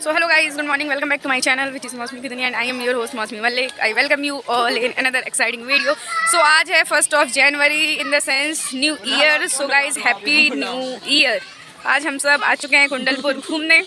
So hello guys, good morning, welcome back to my channel which is Mosmi की दुनिया and I am your host Mosmi Malik. I welcome you all in another exciting video. So आज है 1st of January in the sense New Year. So guys, happy New Year. आज हम सब आ चुके हैं कुंडलपुर घूमने.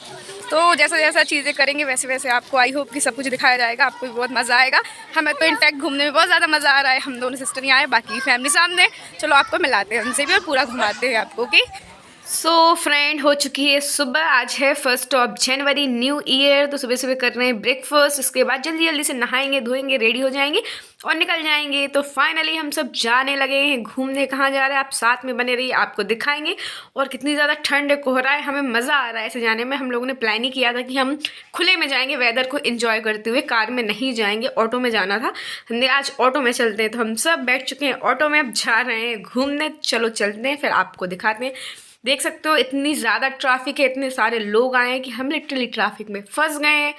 तो जैसा जैसा चीज़ें करेंगे वैसे वैसे आपको आई होप कि सब कुछ दिखाया जाएगा. आपको भी बहुत मज़ा आएगा. हमें तो इनफैक्ट घूमने में बहुत ज़्यादा मज़ा आ रहा है. हम दोनों सिस्टर यहाँ आए, बाकी फैमिली सामने. चलो आपको मिलाते हैं उनसे भी और पूरा घुमाते हैं आपको. ओके सो फ्रेंड, हो चुकी है सुबह. आज है 1st of January, new year. तो सुबह सुबह कर रहे हैं ब्रेकफास्ट. इसके बाद जल्दी जल्दी से नहाएंगे, धोएंगे, रेडी हो जाएंगे और निकल जाएंगे. तो फाइनली हम सब जाने लगे हैं घूमने. कहाँ जा रहे हैं आप साथ में बने रहिए, आपको दिखाएंगे. और कितनी ज़्यादा ठंड कोहरा है, हमें मज़ा आ रहा है ऐसे जाने में. हम लोगों ने प्लान ही किया था कि हम खुले में जाएंगे, वेदर को इन्जॉय करते हुए. कार में नहीं जाएंगे, ऑटो में जाना था. हमने आज ऑटो में चलते हैं. तो हम सब बैठ चुके हैं ऑटो में, अब जा रहे हैं घूमने. चलो चलते हैं, फिर आपको दिखाते हैं. देख सकते हो इतनी ज़्यादा ट्रैफिक है, इतने सारे लोग आए हैं कि हम लिटरली ट्रैफिक में फंस गए हैं.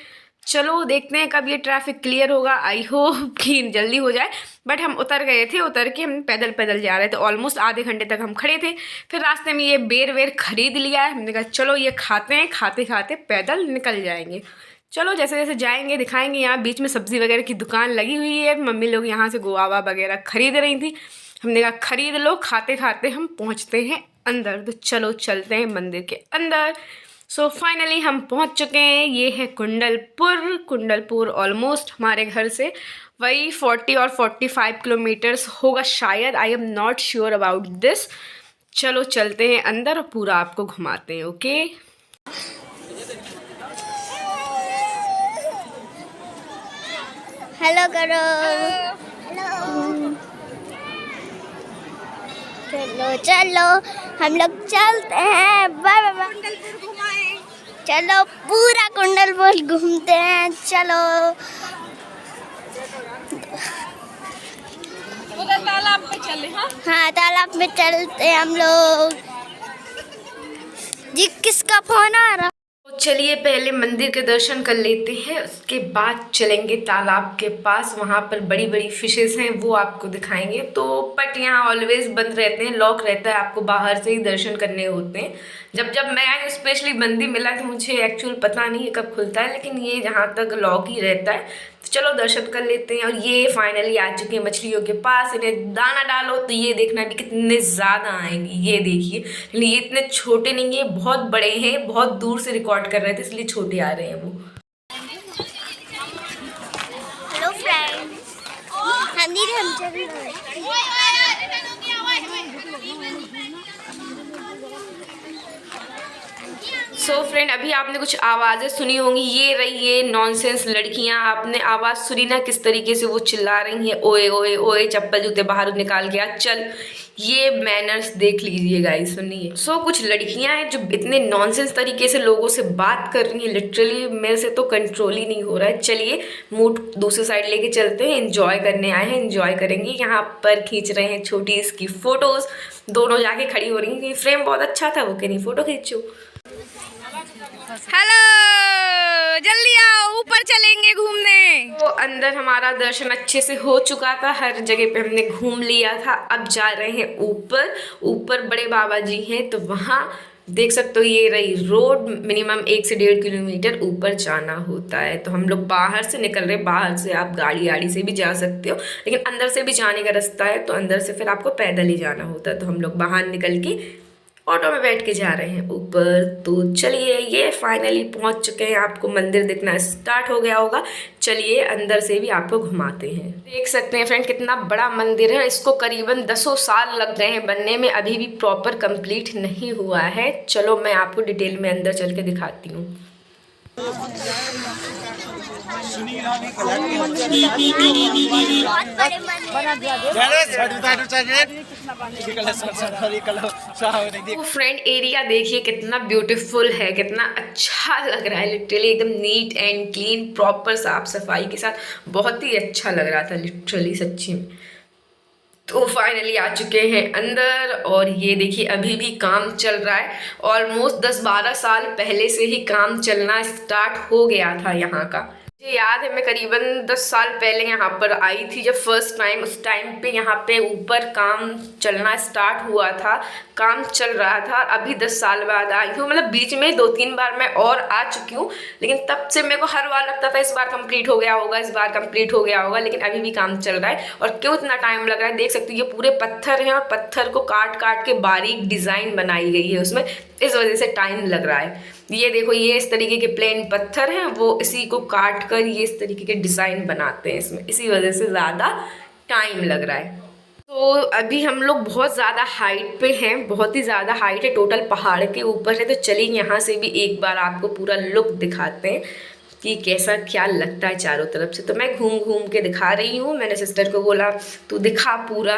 चलो देखते हैं कब ये ट्रैफिक क्लियर होगा. आई होप कि जल्दी हो जाए. बट हम उतर गए थे, उतर के हम पैदल पैदल जा रहे थे. ऑलमोस्ट आधे घंटे तक हम खड़े थे. फिर रास्ते में ये बेर वेर खरीद लिया है. हमने कहा चलो ये खाते हैं, खाते खाते पैदल निकल जाएंगे. चलो जैसे जैसे जाएंगे दिखाएंगे. यहाँ बीच में सब्ज़ी वगैरह की दुकान लगी हुई है. मम्मी लोग यहाँ से गुआवा वगैरह खरीद रही थी. हमने कहा खरीद लो. खाते खाते हम पहुँचते हैं अंदर. तो चलो चलते हैं मंदिर के अंदर. सो फाइनली हम पहुंच चुके हैं. ये है कुंडलपुर. कुंडलपुर ऑलमोस्ट हमारे घर से वही 40 और 45 किलोमीटर्स होगा शायद. I am not sure about this. चलो चलते हैं अंदर और पूरा आपको घुमाते हैं. ओके हेलो करो. हेलो. चलो चलो हम लोग चलते हैं. Bye bye bye. कुंडलपुर घुमाएं. चलो पूरा कुंडलपुर घूमते हैं. चलो उधर तालाब पे चले. हाँ तालाब में चलते हैं हम लोग. जी किसका फोन आ रहा? चलिए पहले मंदिर के दर्शन कर लेते हैं, उसके बाद चलेंगे तालाब के पास. वहाँ पर बड़ी बड़ी फिशेस हैं, वो आपको दिखाएंगे. तो बट यहाँ ऑलवेज बंद रहते हैं, लॉक रहता है. आपको बाहर से ही दर्शन करने होते हैं. जब मैं आई स्पेशली बंद ही मिला तो मुझे एक्चुअल पता नहीं है कब खुलता है, लेकिन ये जहाँ तक लॉक ही रहता है. तो चलो दर्शन कर लेते हैं. और ये फाइनली आ चुके हैं मछलियों के पास. इन्हें दाना डालो तो ये देखना भी कितने ज़्यादा आएंगी. ये देखिए, लेकिन ये इतने छोटे नहीं है, बहुत बड़े हैं. बहुत दूर से रिकॉर्ड कर रहे थे इसलिए छोटे आ रहे हैं वो. हेलो फ्रेंड्स, हम चल रहे हैं. सो फ्रेंड, अभी आपने कुछ आवाज़ें सुनी होंगी. ये रही ये नॉनसेंस लड़कियां. आपने आवाज़ सुनी ना किस तरीके से वो चिल्ला रही हैं, ओए ओए ओए, चप्पल जूते बाहर निकाल के आ चल. ये मैनर्स देख लीजिए गाइस, सुनिए. सो कुछ लड़कियां हैं जो इतने नॉनसेंस तरीके से लोगों से बात कर रही हैं. लिटरली मेरे से तो कंट्रोल ही नहीं हो रहा है. चलिए मूड दूसरी साइड लेके चलते हैं. एंजॉय करने आए हैं, एंजॉय करेंगे. यहाँ पर खींच रहे हैं छोटी इसकी फ़ोटोज़. दोनों जाके खड़ी हो रही हैं. फ्रेम बहुत अच्छा था, वो कह रही फ़ोटो खींचो. हेलो, जल्दी आओ, ऊपर चलेंगे घूमने. तो अंदर हमारा दर्शन अच्छे से हो चुका था. हर जगह पे हमने घूम लिया था. अब जा रहे हैं ऊपर. ऊपर बड़े बाबा जी हैं, तो वहाँ देख सकते हो ये रही रोड. मिनिमम 1 से 1.5 किलोमीटर ऊपर जाना होता है. तो हम लोग बाहर से निकल रहे हैं. बाहर से आप गाड़ी से भी जा सकते हो, लेकिन अंदर से भी जाने का रास्ता है. तो अंदर से फिर आपको पैदल ही जाना होता है. तो हम लोग बाहर निकल के ऑटो में बैठ के जा रहे हैं ऊपर. तो चलिए, ये फाइनली पहुंच चुके हैं. आपको मंदिर दिखना स्टार्ट हो गया होगा. चलिए अंदर से भी आपको घुमाते हैं. देख सकते हैं फ्रेंड कितना बड़ा मंदिर है. इसको करीबन 10 साल लग गए हैं बनने में, अभी भी प्रॉपर कंप्लीट नहीं हुआ है. चलो मैं आपको डिटेल में अंदर चल के दिखाती हूँ. फ्रेंड एरिया देखिए कितना ब्यूटीफुल है, कितना अच्छा लग रहा है. लिटरली एकदम नीट एंड क्लीन, प्रॉपर साफ सफाई के साथ. बहुत ही अच्छा लग रहा था लिटरली, सच्ची में. तो फाइनली आ चुके हैं अंदर. और ये देखिए अभी भी काम चल रहा है. ऑलमोस्ट 10-12 साल पहले से ही काम चलना स्टार्ट हो गया था यहाँ का. मुझे याद है मैं करीबन 10 साल पहले यहाँ पर आई थी जब फर्स्ट टाइम। उस टाइम पे यहाँ पे ऊपर काम चलना स्टार्ट हुआ था, काम चल रहा था। अभी 10 साल बाद आई हूँ, मतलब बीच में 2-3 बार मैं और आ चुकी हूँ, लेकिन तब से मेरे को हर बार लगता था इस बार कंप्लीट हो गया होगा, इस बार कंप्लीट हो गया होगा, लेकिन अभी भी काम चल रहा है। और क्यों इतना टाइम लग रहा है देख सकते हो, ये पूरे पत्थर हैं और पत्थर को काट काट के बारीक डिज़ाइन बनाई गई है उसमें, इस वजह से टाइम लग रहा है। ये देखो, ये इस तरीके के प्लेन पत्थर हैं, वो इसी को काट कर ये इस तरीके के डिज़ाइन बनाते हैं इसमें, इसी वजह से ज़्यादा टाइम लग रहा है। तो अभी हम लोग बहुत ज़्यादा हाइट पे हैं, बहुत ही ज़्यादा हाइट है, टोटल पहाड़ के ऊपर है। तो चलिए यहाँ से भी एक बार आपको पूरा लुक दिखाते हैं कि कैसा क्या लगता है चारों तरफ से। तो मैं घूम घूम के दिखा रही हूँ, मैंने सिस्टर को बोला तू दिखा पूरा।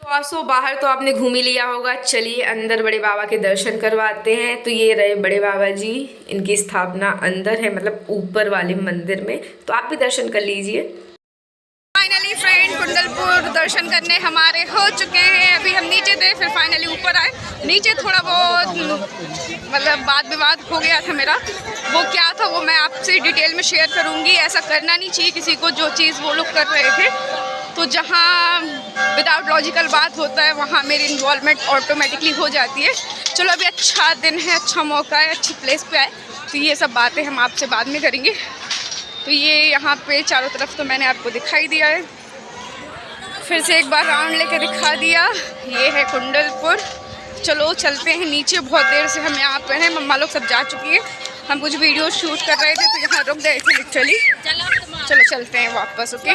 तो आसो बाहर तो आपने घूम ही लिया होगा, चलिए अंदर बड़े बाबा के दर्शन करवाते हैं। तो ये रहे बड़े बाबा जी, इनकी स्थापना अंदर है, मतलब ऊपर वाले मंदिर में, तो आप भी दर्शन कर लीजिए। फाइनली फ्रेंड, कुंडलपुर दर्शन करने हमारे हो चुके हैं। अभी हम नीचे थे, फिर फाइनली ऊपर आए। नीचे थोड़ा बहुत मतलब वाद विवाद हो गया था मेरा, वो क्या था वो मैं आपसे डिटेल में शेयर करूँगी। ऐसा करना नहीं चाहिए किसी को, जो चीज़ वो लोग कर रहे थे। तो जहाँ विदाउट लॉजिकल बात होता है वहाँ मेरी इन्वॉल्वमेंट ऑटोमेटिकली हो जाती है। चलो अभी अच्छा दिन है, अच्छा मौका है, अच्छी प्लेस पे आए, तो ये सब बातें हम आपसे बाद में करेंगे। तो ये यहाँ पे चारों तरफ तो मैंने आपको दिखाई दिया है, फिर से एक बार राउंड लेके दिखा दिया। ये है कुंडलपुर। चलो चलते हैं नीचे, बहुत देर से हम यहाँ पे हैं, मम्मा लोग सब जा चुकी है। हम कुछ वीडियो शूट कर रहे थे तो यहाँ रुक गए थे लिटरली। चलो चलते हैं वापस। ओके,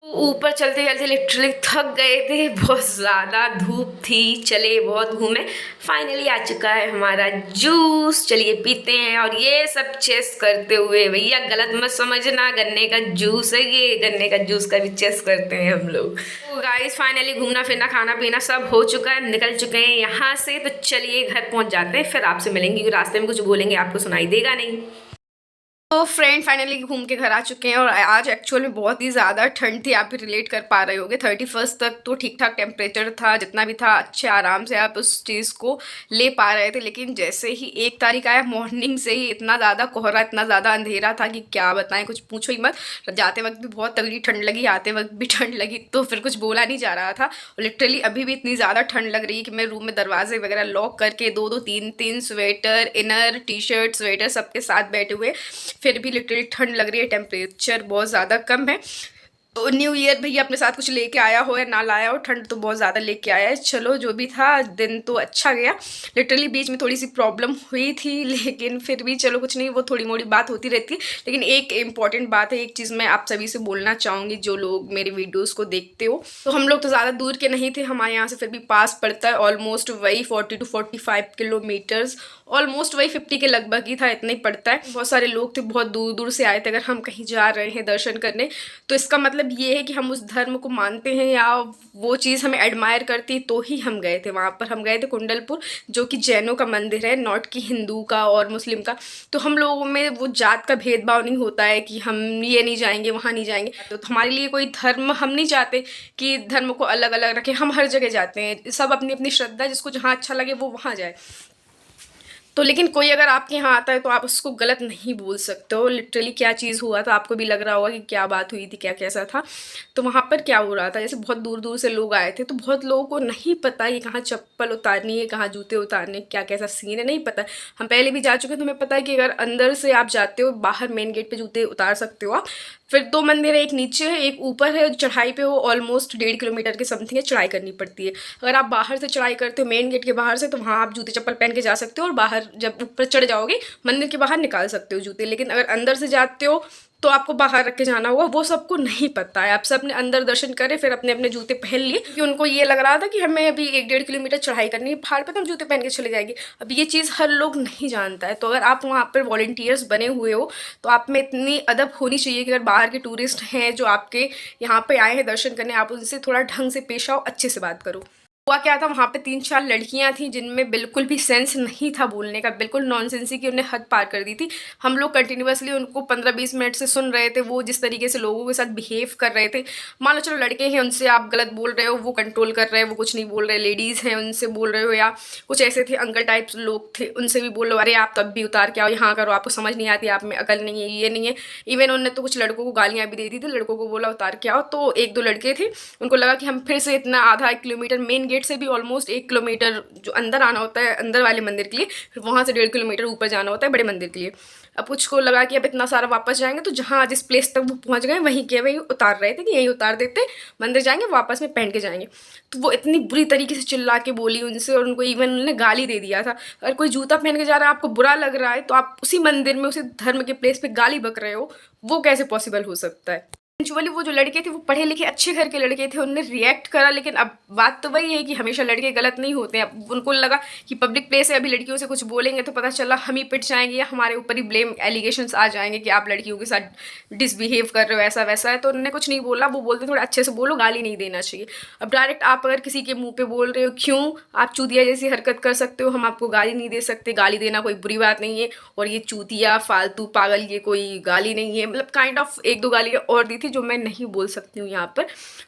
ऊपर चलते चलते लिटरली थक गए थे, बहुत ज़्यादा धूप थी, चले बहुत घूमे। फाइनली आ चुका है हमारा जूस, चलिए पीते हैं। और ये सब चेस करते हुए, भैया गलत मत समझना, गन्ने का जूस है ये, गन्ने का जूस का भी चेस करते हैं हम लोग। तो गाइस फाइनली घूमना फिरना खाना पीना सब हो चुका है, निकल चुके हैं यहाँ से। तो चलिए घर पहुँच जाते हैं, फिर आपसे मिलेंगे, क्योंकि रास्ते में कुछ बोलेंगे आपको सुनाई देगा नहीं। तो फ्रेंड फाइनली घूम के घर आ चुके हैं, और आज एक्चुअल में बहुत ही ज़्यादा ठंड थी, आप भी रिलेट कर पा रहे होगे। 31 तक तो ठीक ठाक टेम्परेचर था, जितना भी था अच्छे आराम से आप उस चीज़ को ले पा रहे थे। लेकिन जैसे ही 1 तारीख आया, मॉर्निंग से ही इतना ज़्यादा कोहरा, इतना ज़्यादा अंधेरा था कि क्या बताएं, कुछ पूछो ही मत। जाते वक्त भी बहुत तगड़ी ठंड लगी, आते वक्त भी ठंड लगी, तो फिर कुछ बोला नहीं जा रहा था। और लिटरली अभी भी इतनी ज़्यादा ठंड लग रही है कि मैं रूम में दरवाजे वगैरह लॉक करके 2-2 3-3 sweater, inner, T shirt, sweater सबके साथ बैठे हुए, फिर भी लिटरली ठंड लग रही है। टेम्परेचर बहुत ज़्यादा कम है। तो न्यू ईयर भैया अपने साथ कुछ लेके आया हो या ना लाया हो, ठंड तो बहुत ज़्यादा लेके आया है। चलो जो भी था, दिन तो अच्छा गया। लिटरली बीच में थोड़ी सी प्रॉब्लम हुई थी, लेकिन फिर भी चलो कुछ नहीं, वो थोड़ी मोड़ी बात होती रहती है। लेकिन एक इम्पॉर्टेंट बात है, एक चीज़ मैं आप सभी से बोलना चाहूँगी, जो लोग मेरे वीडियोज़ को देखते हो। तो हम लोग तो ज़्यादा दूर के नहीं थे, हमारे यहाँ से फिर भी पास पड़ता है, ऑलमोस्ट वही 40 to 45 किलोमीटर्स, ऑलमोस्ट वही 50 के लगभग ही था, इतना ही पड़ता है। बहुत सारे लोग थे, बहुत दूर दूर से आए थे। अगर हम कहीं जा रहे हैं दर्शन करने, तो इसका मतलब ये है कि हम उस धर्म को मानते हैं या वो चीज़ हमें एडमायर करती, तो ही हम गए थे वहाँ पर। हम गए थे कुंडलपुर, जो कि जैनों का मंदिर है, नॉट कि हिंदू का और मुस्लिम का। तो हम लोगों में वो जात का भेदभाव नहीं होता है कि हम ये नहीं जाएंगे, वहाँ नहीं जाएंगे। तो हमारे लिए कोई धर्म, हम नहीं चाहते कि धर्म को अलग अलग रखें, हम हर जगह जाते हैं, सब अपनी अपनी श्रद्धा, जिसको जहाँ अच्छा लगे वो वहाँ जाए। तो लेकिन कोई अगर आपके यहाँ आता है तो आप उसको गलत नहीं बोल सकते हो। लिटरली क्या चीज़ हुआ था, आपको भी लग रहा होगा कि क्या बात हुई थी, क्या कैसा था। तो वहाँ पर क्या हो रहा था, जैसे बहुत दूर दूर से लोग आए थे, तो बहुत लोगों को नहीं पता कि कहाँ चप्पल उतारनी है, कहाँ जूते उतारने, क्या कैसा सीन है, नहीं पता। हम पहले भी जा चुके हैं, तो हमें पता है कि अगर अंदर से आप जाते हो, बाहर मेन गेट पर जूते उतार सकते हो आप। फिर 2 मंदिर है, एक नीचे है एक ऊपर है, चढ़ाई पे हो, ऑलमोस्ट 1.5 किलोमीटर के समथिंग है, चढ़ाई करनी पड़ती है। अगर आप बाहर से चढ़ाई करते हो मेन गेट के बाहर से, तो वहाँ आप जूते चप्पल पहन के जा सकते हो, और बाहर जब ऊपर चढ़ जाओगे मंदिर के बाहर निकाल सकते हो जूते। लेकिन अगर अंदर से जाते हो तो आपको बाहर रख के जाना होगा, वो सबको नहीं पता है। आप सब ने अंदर दर्शन करे, फिर अपने अपने जूते पहन लिए, क्योंकि उनको ये लग रहा था कि हमें अभी 1-1.5 किलोमीटर चढ़ाई करनी है पहाड़ पे, तो हम जूते पहन के चले जाएंगे। अब ये चीज़ हर लोग नहीं जानता है। तो अगर आप वहाँ पर वॉलंटियर्स बने हुए हो, तो आप में इतनी अदब होनी चाहिए कि अगर बाहर के टूरिस्ट हैं जो आपके यहाँ पे आए हैं दर्शन करने, आप उनसे थोड़ा ढंग से पेश आओ, अच्छे से बात करो। हुआ क्या था, वहाँ पे 3-4 लड़कियां थी जिनमें बिल्कुल भी सेंस नहीं था बोलने का, बिल्कुल नॉनसेंसी की उन्हें हद पार कर दी थी। हम लोग कंटिन्यूअसली उनको 15-20 मिनट से सुन रहे थे, वो जिस तरीके से लोगों के साथ बिहेव कर रहे थे। मान लो चलो लड़के हैं, उनसे आप गलत बोल रहे हो, वो कंट्रोल कर रहे हैं, वो कुछ नहीं बोल रहे। लेडीज़ हैं, उनसे बोल रहे हो, या कुछ ऐसे थे अंकल टाइप्स लोग थे, उनसे भी बोल लो अरे आप तब भी उतार के आओ, यहाँ करो, आपको समझ नहीं आती, आप में अकल नहीं है, ये नहीं है। इवन उन्होंने तो कुछ लड़कों को गालियाँ भी दे दी थी, लड़कों को बोला उतार के आओ। तो 1-2 लड़के थे, उनको लगा कि हम फिर से इतना आधा 1 किलोमीटर, मेन गेट से भी ऑलमोस्ट 1 किलोमीटर जो अंदर आना होता है अंदर वाले मंदिर के लिए, फिर वहाँ से 1.5 किलोमीटर ऊपर जाना होता है बड़े मंदिर के लिए। अब कुछ को लगा कि अब इतना सारा वापस जाएंगे, तो जहाँ जिस प्लेस तक वो पहुँच गए वहीं के वहीं उतार रहे थे कि यहीं उतार देते, मंदिर जाएंगे वापस में पहन के जाएंगे। तो वो इतनी बुरी तरीके से चिल्ला के बोली उनसे, और उनको इवन उन्होंने गाली दे दिया था। अगर कोई जूता पहन के जा रहा है, आपको बुरा लग रहा है, तो आप उसी मंदिर में उसी धर्म के प्लेस पे गाली बक रहे हो, वो कैसे पॉसिबल हो सकता है। एक्चुअली वो जो लड़के थे वो पढ़े लिखे अच्छे घर के लड़के थे, उन्होंने रिएक्ट करा। लेकिन अब बात तो वही है कि हमेशा लड़के गलत नहीं होते हैं। अब उनको लगा कि पब्लिक प्लेस है, अभी लड़कियों से कुछ बोलेंगे तो पता चला हम ही पिट जाएंगे, या हमारे ऊपर ही ब्लेम एलिगेशंस आ जाएंगे कि आप लड़कियों के साथ डिसबिहेव कर रहे हो, ऐसा वैसा है। तो उन्होंने कुछ नहीं बोला, वो बोलते थोड़ा अच्छे से बोलो, गाली नहीं देना चाहिए। अब डायरेक्ट आप अगर किसी के मुँह पर बोल रहे हो, क्यों आप चूतिया जैसी हरकत कर सकते हो, हम आपको गाली नहीं दे सकते। गाली देना कोई बुरी बात नहीं है, और ये चूतिया फालतू पागल ये कोई गाली नहीं है। मतलब काइंड ऑफ 1-2 गालियाँ और दी थी जो मैं नहीं बोल सकती हूँ यहाँ पर।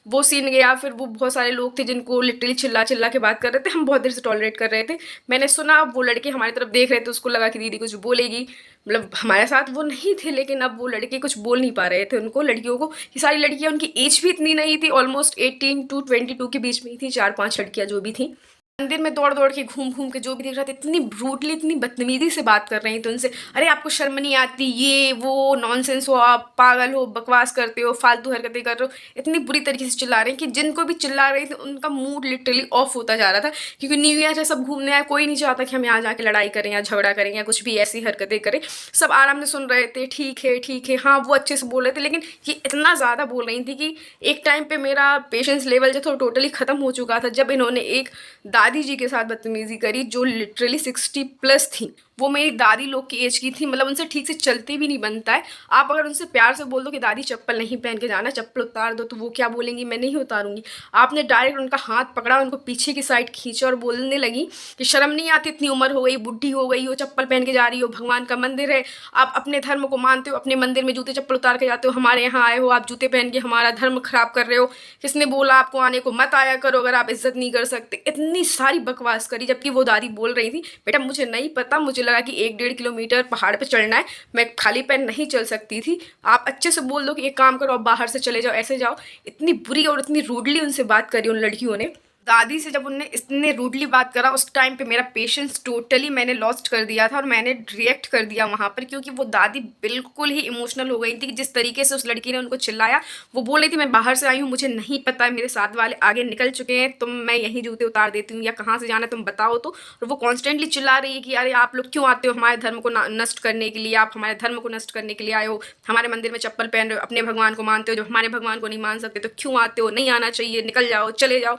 वो सीन गया। फिर वो बहुत सारे लोग थे जिनको लिटरली चिल्ला चिल्ला के बात कर रहे थे, हम बहुत देर से टॉलरेट कर रहे थे। मैंने सुना, वो लड़के हमारी तरफ देख रहे थे, उसको लगा कि दीदी कुछ बोलेगी, मतलब हमारे साथ वो नहीं थे, लेकिन अब वो लड़के कुछ बोल नहीं पा रहे थे उनको, लड़कियों को। ये सारी लड़कियाँ, उनकी एज भी इतनी नहीं थी, ऑलमोस्ट 18 to 22 के बीच में ही थी, 4-5 लड़कियाँ जो भी थी। मंदिर में दौड़ दौड़ के घूम घूम के जो भी देख रहा था, इतनी ब्रूटली इतनी बदतमीजी से बात कर रही थी उनसे। अरे आपको शर्म नहीं आती, ये वो नॉनसेंस हो, आप पागल हो, बकवास करते हो, फालतू हरकतें कर रहे हो। इतनी बुरी तरीके से चिल्ला रहे हैं कि जिनको भी चिल्ला रहे थे उनका मूड लिटरली ऑफ होता जा रहा था। क्योंकि न्यू ईयर है, सब घूमने आए, कोई नहीं चाहता कि हम यहाँ जाके लड़ाई करें या झगड़ा करें या कुछ भी ऐसी हरकतें करें। सब आराम से सुन रहे थे, ठीक है, हाँ वो अच्छे से बोल रहे थे। लेकिन ये इतना ज़्यादा बोल रही थी कि एक टाइम पर मेरा पेशेंस लेवल जो था टोटली ख़त्म हो चुका था, जब इन्होंने एक दादी जी के साथ बदतमीजी करी जो लिटरली 60+ थी। वो मेरी दादी लोग की एज की थी, मतलब उनसे ठीक से चलते भी नहीं बनता है। आप अगर उनसे प्यार से बोल दो कि दादी चप्पल नहीं पहन के जाना, चप्पल उतार दो, तो वो क्या बोलेंगी, मैं नहीं उतारूंगी। आपने डायरेक्ट उनका हाथ पकड़ा, उनको पीछे की साइड खींचा और बोलने लगी कि शर्म नहीं आती, इतनी उम्र हो गई, बुढ़ी हो गई हो, चप्पल पहन के जा रही हो, भगवान का मंदिर है, आप अपने धर्म को मानते हो, अपने मंदिर में जूते चप्पल उतार के जाते हो, हमारे यहाँ आए हो, आप जूते पहन के हमारा धर्म खराब कर रहे हो, किसने बोला आपको आने को, मत आया करो अगर आप इज्जत नहीं कर सकते। इतनी सारी बकवास करी, जबकि वो दादी बोल रही थी बेटा मुझे नहीं पता, मुझे लगा कि 1-1.5 किलोमीटर पहाड़ पे चढ़ना है, मैं खाली पैर नहीं चल सकती थी। आप अच्छे से बोल दो कि एक काम करो, आप बाहर से चले जाओ, ऐसे जाओ। इतनी बुरी और इतनी रूडली उनसे बात करी उन लड़कियों ने। दादी से जब उनने इतने रूडली बात करा, उस टाइम पे मेरा पेशेंस टोटली मैंने लॉस्ट कर दिया था, और मैंने रिएक्ट कर दिया वहाँ पर। क्योंकि वो दादी बिल्कुल ही इमोशनल हो गई थी कि जिस तरीके से उस लड़की ने उनको चिल्लाया। वो बोल रही थी मैं बाहर से आई हूँ, मुझे नहीं पता है, मेरे साथ वाले आगे निकल चुके हैं, तुम मैं यहीं जूते उतार देती हूँ, या कहाँ से जाना तुम बताओ तो। और वो कॉन्स्टेंटली चिल्ला रही है कि अरे आप लोग क्यों आते हो हमारे धर्म को नष्ट करने के लिए, आप हमारे धर्म को नष्ट करने के लिए आए हो, हमारे मंदिर में चप्पल पहन रहे हो, अपने भगवान को मानते हो, जब हमारे भगवान को नहीं मान सकते तो क्यों आते हो, नहीं आना चाहिए, निकल जाओ, चले जाओ।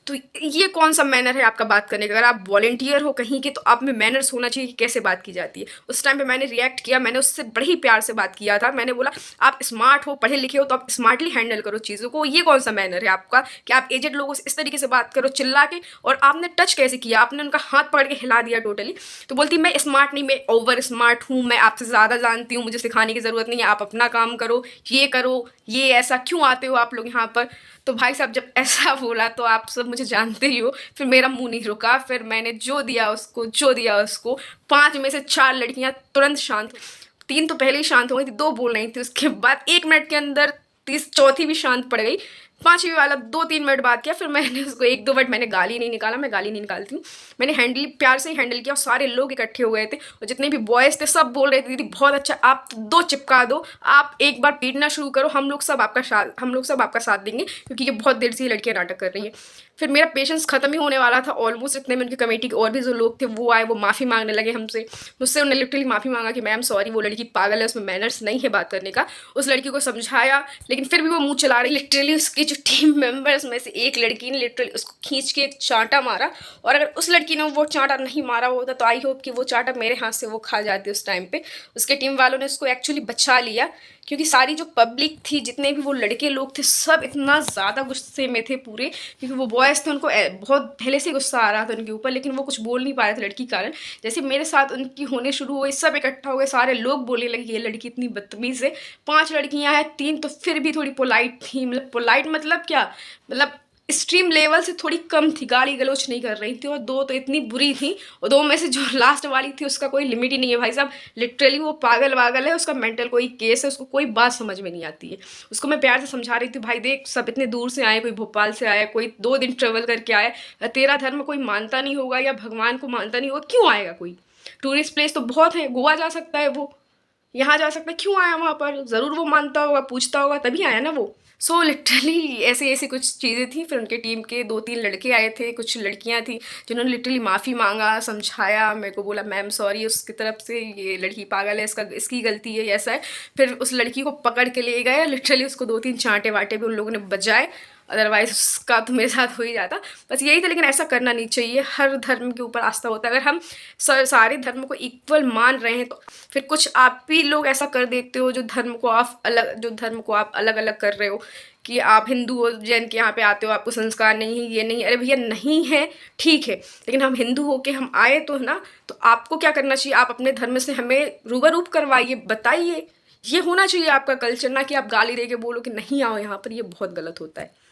तो ये कौन सा मैनर है आपका बात करने का? अगर आप वॉलंटियर हो कहीं के तो आप में मैनर्स होना चाहिए कि कैसे बात की जाती है। उस टाइम पे मैंने रिएक्ट किया, मैंने उससे बड़े ही प्यार से बात किया था। मैंने बोला आप स्मार्ट हो, पढ़े लिखे हो, तो आप स्मार्टली हैंडल करो चीज़ों को। ये कौन सा मैनर है आपका कि आप एजेड लोगों से इस तरीके से बात करो चिल्ला के? और आपने टच कैसे किया? आपने उनका हाथ पकड़ के हिला दिया टोटली। तो बोलती मैं स्मार्ट नहीं, मैं ओवर स्मार्ट हूँ, मैं आपसे ज़्यादा जानती हूँ, मुझे सिखाने की ज़रूरत नहीं है, आप अपना काम करो, ये ऐसा क्यों आते हो आप लोग यहाँ पर? तो भाई साहब जब ऐसा बोला तो आप सब मुझे जानते ही हो, फिर मेरा मुंह नहीं रुका। फिर मैंने जो दिया उसको 5 में से 4 लड़कियां तुरंत शांत, 3 तो पहले ही शांत हो गई थी, 2 बोल रही थी। उसके बाद 1 मिनट के अंदर चौथी भी शांत पड़ गई। 5वीं वाला 2-3 मिनट बात किया, फिर मैंने उसको 1-2 मिनट मैंने गाली नहीं निकाला, मैं गाली नहीं निकालती हूँ, मैंने प्यार से ही हैंडल किया। और सारे लोग इकट्ठे हो गए थे और जितने भी बॉयज़ थे सब बोल रहे थे दीदी बहुत अच्छा, आप 2 चिपका दो, आप एक बार पीटना शुरू करो, हम लोग सब आपका साथ देंगे, क्योंकि ये बहुत देर से ये लड़कियाँ नाटक कर रही हैं। फिर मेरा पेशेंस ख़त्म ही होने वाला था ऑलमोस्ट। इतने में उनकी कमेटी के और भी जो लोग थे वो आए, वो माफ़ी मांगने लगे मुझसे उन्होंने लिटरली माफ़ी मांगा कि मैम सॉरी, वो लड़की पागल है, उसमें मैनर्स नहीं है बात करने का। उस लड़की को समझाया, लेकिन फिर भी वो मुँह चला रही, लिटरली उसकी जो टीम मेंबर्स में से एक लड़की ने लिटरली उसको खींच के एक चांटा मारा, और अगर उस लड़की ने वो चांटा नहीं मारा होता तो आई होप कि वो चांटा मेरे हाथ से वो खा जाती उस टाइम पे। उसके टीम वालों ने उसको एक्चुअली बचा लिया, क्योंकि सारी जो पब्लिक थी, जितने भी वो लड़के लोग थे, सब इतना ज़्यादा गुस्से में थे पूरे, क्योंकि वो बॉयज़ थे, उनको बहुत पहले से गुस्सा आ रहा था उनके ऊपर, लेकिन वो कुछ बोल नहीं पा रहे थे लड़की के कारण। जैसे मेरे साथ उनकी होने शुरू हुई, सब इकट्ठा हो गए, सारे लोग बोलने लगे ये लड़की इतनी बदतमीज़ है। 5 लड़कियां हैं, 3 तो फिर भी थोड़ी पोलाइट थी, मतलब पोलाइट मतलब क्या, मतलब एक्सट्रीम लेवल से थोड़ी कम थी, गाली गलौच नहीं कर रही थी, और 2 तो इतनी बुरी थी, और 2 में से जो लास्ट वाली थी उसका कोई लिमिट ही नहीं है भाई साहब। लिटरली वो पागल वागल है, उसका मेंटल कोई केस है, उसको कोई बात समझ में नहीं आती है। उसको मैं प्यार से समझा रही थी, भाई देख सब इतने दूर से आए, कोई भोपाल से आया, कोई 2 दिन ट्रेवल करके आया, तेरा धर्म कोई मानता नहीं होगा या भगवान को मानता नहीं होगा, क्यों आएगा कोई? टूरिस्ट प्लेस तो बहुत है, गोवा जा सकता है वो, यहाँ जा सकता है, क्यों आया वहाँ पर? ज़रूर वो मानता होगा, पूछता होगा, तभी आया ना वो। सो लिटरली ऐसे ऐसी कुछ चीज़ें थी। फिर उनके टीम के 2-3 लड़के आए थे, कुछ लड़कियाँ थी, जिन्होंने लिटरली माफ़ी मांगा, समझाया, मेरे को बोला मैम सॉरी उसकी तरफ से, ये लड़की पागल है, इसकी गलती है, ऐसा है। फिर उस लड़की को पकड़ के ले गए, लिटरली उसको 2-3 चांटे वाटे भी उन लोगों ने बजाए, अदरवाइज उसका तो मेरे साथ हो ही जाता। बस यही था, लेकिन ऐसा करना नहीं चाहिए। हर धर्म के ऊपर आस्था होता है, अगर हम सारे धर्म को इक्वल मान रहे हैं तो फिर कुछ आप भी लोग ऐसा कर देते हो जो धर्म को आप अलग अलग कर रहे हो, कि आप हिंदू हो, जैन के यहाँ पे आते हो, आपको संस्कार नहीं है, ये नहीं, अरे भैया नहीं है, ठीक है, लेकिन हम हिंदू होके हम आए तो है ना, तो आपको क्या करना चाहिए, आप अपने धर्म से हमें रूबरूप करवाइए, बताइए। ये होना चाहिए आपका कल्चर, ना कि आप गाली दे के बोलो कि नहीं आओ यहाँ पर, ये बहुत गलत होता है।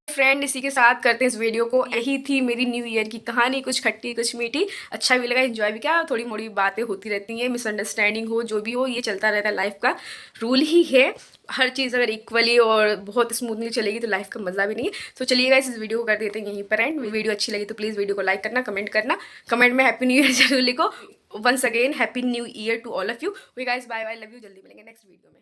फ्रेंड इसी के साथ करते हैं इस वीडियो को। यही थी मेरी न्यू ईयर की कहानी, कुछ खट्टी कुछ मीठी, अच्छा भी लगा, एंजॉय भी किया। थोड़ी मोड़ी बातें होती रहती हैं, मिसअंडरस्टैंडिंग हो, जो भी हो, ये चलता रहता है, लाइफ का रूल ही है। हर चीज़ अगर इक्वली और बहुत स्मूथली चलेगी तो लाइफ का मज़ा भी नहीं है। तो चलिएगा इस वीडियो को कर देते हैं यहीं पर एंड। वीडियो अच्छी लगी तो प्लीज़ वीडियो को लाइक करना, कमेंट में हैप्पी न्यू ईयर जरूर लिखो। Once again happy new year to all of you. We guys bye bye, love you, जल्दी मिलेंगे नेक्स्ट वीडियो में।